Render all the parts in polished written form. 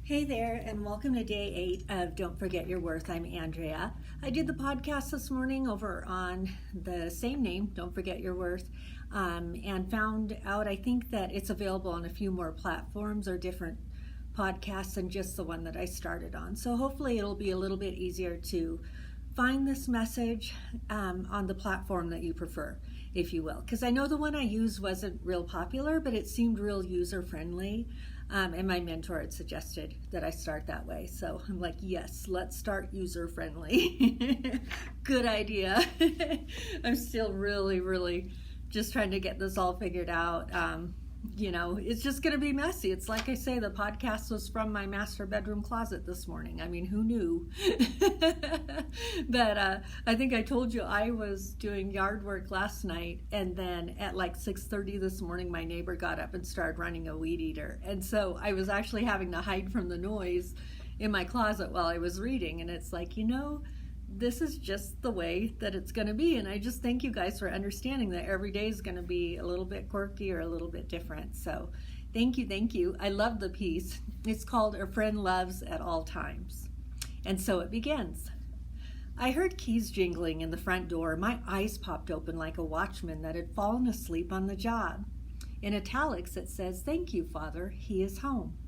Hey there, and welcome to day 8 of Don't Forget Your Worth. I'm Andrea. I did the podcast this morning over on the same name, Don't Forget Your Worth, and found out I think that it's available on a few more platforms or different podcasts than just the one that I started on. So hopefully it'll be a little bit easier to find this message on the platform that you prefer, if you will. Because I know the one I used wasn't real popular, but it seemed real user-friendly. And my mentor had suggested that I start that way. So I'm like, yes, let's start user-friendly. Good idea. I'm still really just trying to get this all figured out. It's just going to be messy. It's like I say, the podcast was from my master bedroom closet this morning. I mean, who knew? But I think I told you I was doing yard work last night, and then at like 6:30 this morning, my neighbor got up and started running a weed eater. And so I was actually having to hide from the noise in my closet while I was reading. And it's like, this is just the way that it's going to be. And I just thank you guys for understanding that every day is going to be a little bit quirky or a little bit different. So thank you. I love the piece. It's called A Friend Loves at All Times. And so it begins. I heard keys jingling in the front door. My eyes popped open like a watchman that had fallen asleep on the job. In italics it says, "Thank you, Father, he is home."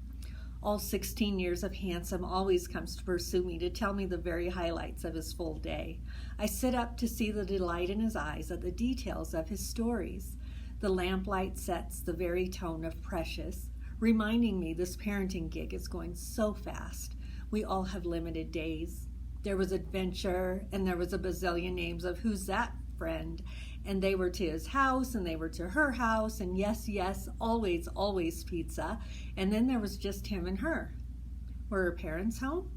All 16 years of Handsome always comes to pursue me to tell me the very highlights of his full day. I sit up to see the delight in his eyes at the details of his stories. The lamplight sets the very tone of precious, reminding me this parenting gig is going so fast. We all have limited days. There was adventure, and there was a bazillion names of who's that friend, and they were to his house, and they were to her house, and yes, always pizza. And then there was just him and her. Were her parents home?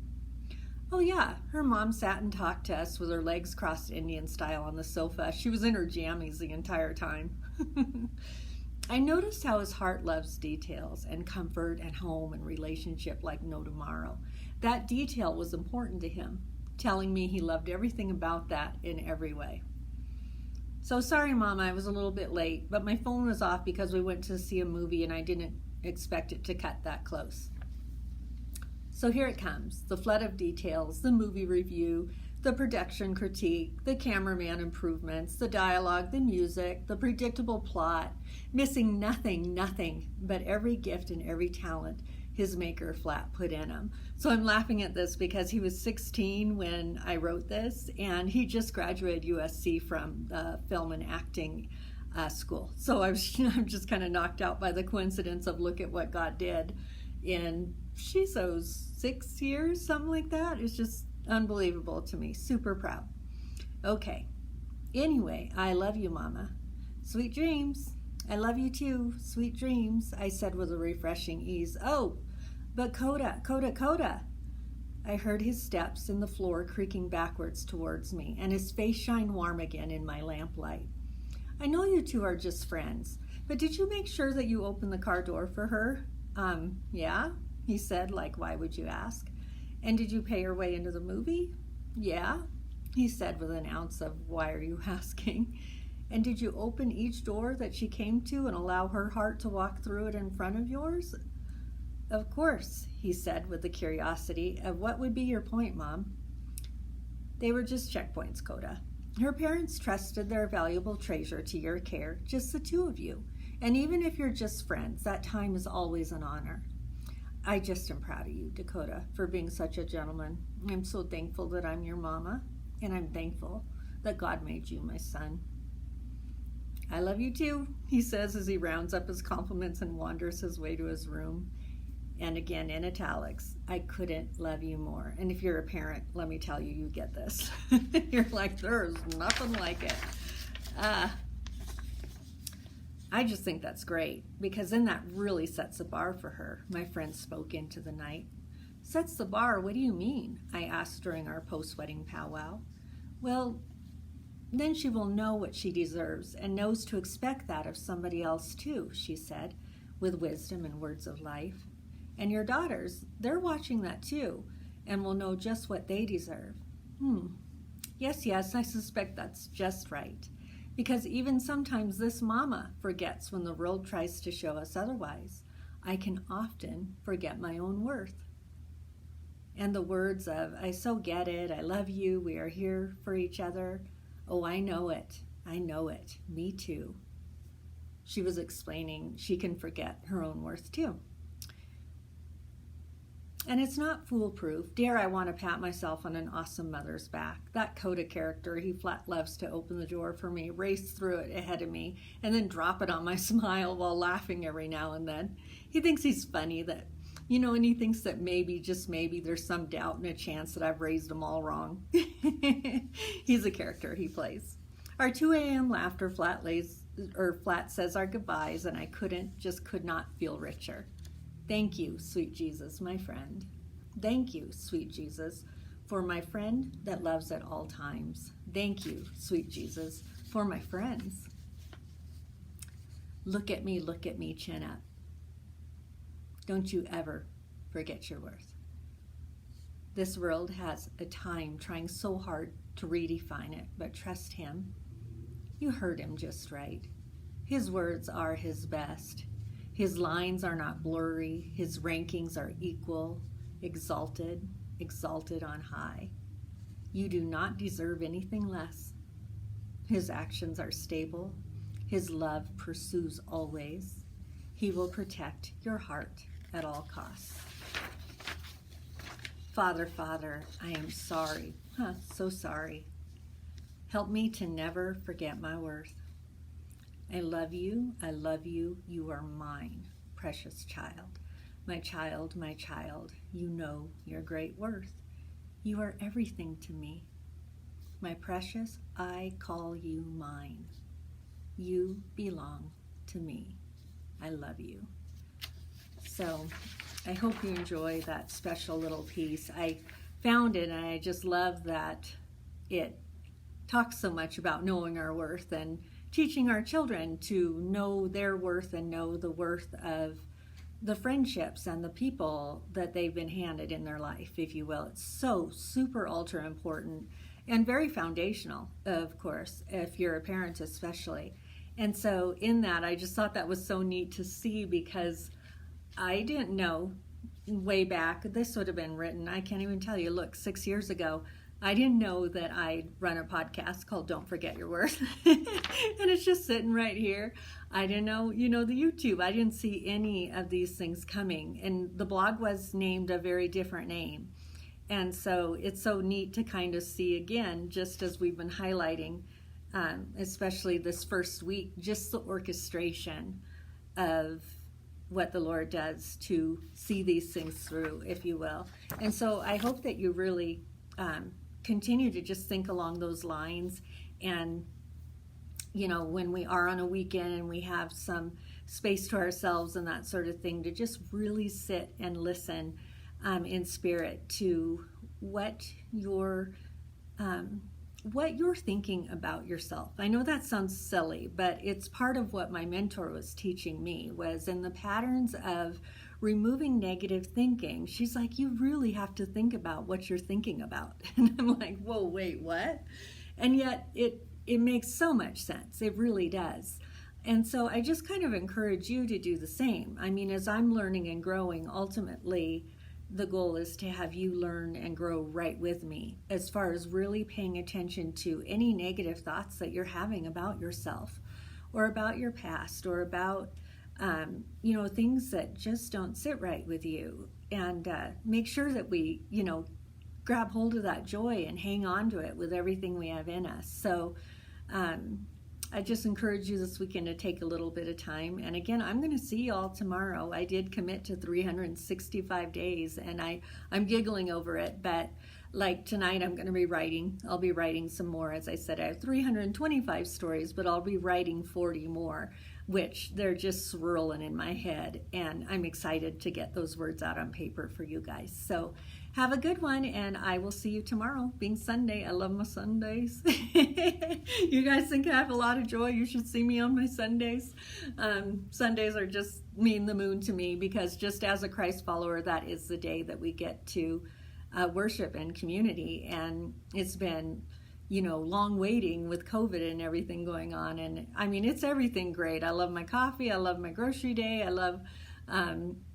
Oh yeah, her mom sat and talked to us with her legs crossed Indian style on the sofa. She was in her jammies the entire time. I noticed how his heart loves details and comfort and home and relationship like no tomorrow. That detail was important to him, telling me he loved everything about that in every way. So sorry, Mom, I was a little bit late, but my phone was off because we went to see a movie and I didn't expect it to cut that close. So here it comes, the flood of details, the movie review, the production critique, the cameraman improvements, the dialogue, the music, the predictable plot, missing nothing but every gift and every talent his maker flat put in him. So I'm laughing at this because he was 16 when I wrote this, and he just graduated USC from the film and acting school. So I'm just kind of knocked out by the coincidence of look at what God did in, 6 years, something like that. It's just unbelievable to me. Super proud. Okay. Anyway, I love you, Mama. Sweet dreams. I love you too. Sweet dreams, I said with a refreshing ease. Oh, but Coda. I heard his steps in the floor creaking backwards towards me, and his face shined warm again in my lamplight. I know you two are just friends, but did you make sure that you opened the car door for her? Yeah, he said, like, why would you ask? And did you pay her way into the movie? Yeah, he said with an ounce of why are you asking? And did you open each door that she came to and allow her heart to walk through it in front of yours? Of course, he said with the curiosity of what would be your point, Mom? They were just checkpoints, Coda. Her parents trusted their valuable treasure to your care, just the two of you. And even if you're just friends, that time is always an honor. I just am proud of you, Dakota, for being such a gentleman. I'm so thankful that I'm your mama, and I'm thankful that God made you my son. I love you too, he says as he rounds up his compliments and wanders his way to his room. And again, in italics, I couldn't love you more. And if you're a parent, let me tell you, you get this. You're like, there's nothing like it. I just think that's great, because then that really sets the bar for her. My friend spoke into the night. Sets the bar? What do you mean? I asked during our post-wedding powwow. Well, then she will know what she deserves and knows to expect that of somebody else too, she said, with wisdom and words of life. And your daughters, they're watching that too, and will know just what they deserve. Yes, I suspect that's just right. Because even sometimes this mama forgets when the world tries to show us otherwise. I can often forget my own worth. And the words of, I so get it, I love you, we are here for each other. Oh, I know it, me too. She was explaining she can forget her own worth too. And it's not foolproof. Dare I want to pat myself on an awesome mother's back. That Coda character, he flat loves to open the door for me, race through it ahead of me, and then drop it on my smile while laughing every now and then. He thinks he's funny that, and he thinks that maybe, just maybe, there's some doubt and a chance that I've raised them all wrong. He's a character he plays. Our 2 a.m. laughter flat says our goodbyes, and I could not feel richer. Thank you, sweet Jesus, my friend. Thank you, sweet Jesus, for my friend that loves at all times. Thank you, sweet Jesus, for my friends. Look at me, chin up. Don't you ever forget your worth. This world has a time trying so hard to redefine it, but trust him. You heard him just right. His words are his best. His lines are not blurry. His rankings are equal, exalted on high. You do not deserve anything less. His actions are stable. His love pursues always. He will protect your heart at all costs. Father, I am sorry. So sorry. Help me to never forget my worth. I love you, you are mine, precious child. My child, you know your great worth. You are everything to me. My precious, I call you mine. You belong to me. I love you. So I hope you enjoy that special little piece. I found it and I just love that it talks so much about knowing our worth and teaching our children to know their worth and know the worth of the friendships and the people that they've been handed in their life, if you will. It's so super ultra important and very foundational, of course, if you're a parent especially. And so in that, I just thought that was so neat to see, because I didn't know way back, this would have been written, I can't even tell you, look, 6 years ago, I didn't know that I'd run a podcast called Don't Forget Your Worth. And it's just sitting right here. I didn't know, the YouTube. I didn't see any of these things coming. And the blog was named a very different name. And so it's so neat to kind of see again, just as we've been highlighting, especially this first week, just the orchestration of what the Lord does to see these things through, if you will. And so I hope that you really continue to just think along those lines. And when we are on a weekend and we have some space to ourselves and that sort of thing, to just really sit and listen in spirit to what you're thinking about yourself. I know that sounds silly, but it's part of what my mentor was teaching me, was in the patterns of removing negative thinking. She's like, you really have to think about what you're thinking about. And I'm like, whoa, wait, what? And yet it makes so much sense. It really does. And so I just kind of encourage you to do the same. I mean, as I'm learning and growing, ultimately, the goal is to have you learn and grow right with me, as far as really paying attention to any negative thoughts that you're having about yourself or about your past or about things that just don't sit right with you, and make sure that we, grab hold of that joy and hang on to it with everything we have in us. So I just encourage you this weekend to take a little bit of time. And again, I'm going to see y'all tomorrow. I did commit to 365 days, and I'm giggling over it, but like tonight I'm going to be writing. I'll be writing some more. As I said, I have 325 stories, but I'll be writing 40 more, which they're just swirling in my head, and I'm excited to get those words out on paper for you guys. So have a good one, and I will see you tomorrow, being Sunday. I love my Sundays. You guys think I have a lot of joy? You should see me on my Sundays. Sundays are just mean the moon to me, because just as a Christ follower, that is the day that we get to worship and community. And it's been long waiting with COVID and everything going on. And I mean, it's everything great. I love my coffee. I love my grocery day. I love,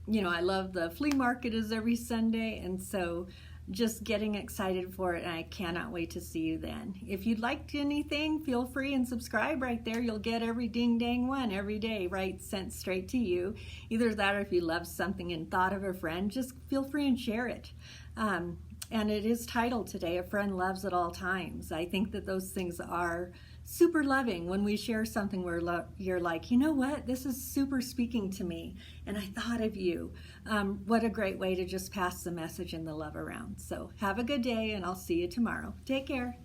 I love the flea market is every Sunday, and so just getting excited for it, and I cannot wait to see you then. If you'd like anything, feel free and subscribe right there. You'll get every ding dang one every day, right, sent straight to you. Either that, or if you love something and thought of a friend, just feel free and share it. And it is titled today, A Friend Loves at All Times. I think that those things are super loving when we share something where you're like, you know what, this is super speaking to me, and I thought of you. What a great way to just pass the message and the love around. So have a good day, and I'll see you tomorrow. Take care.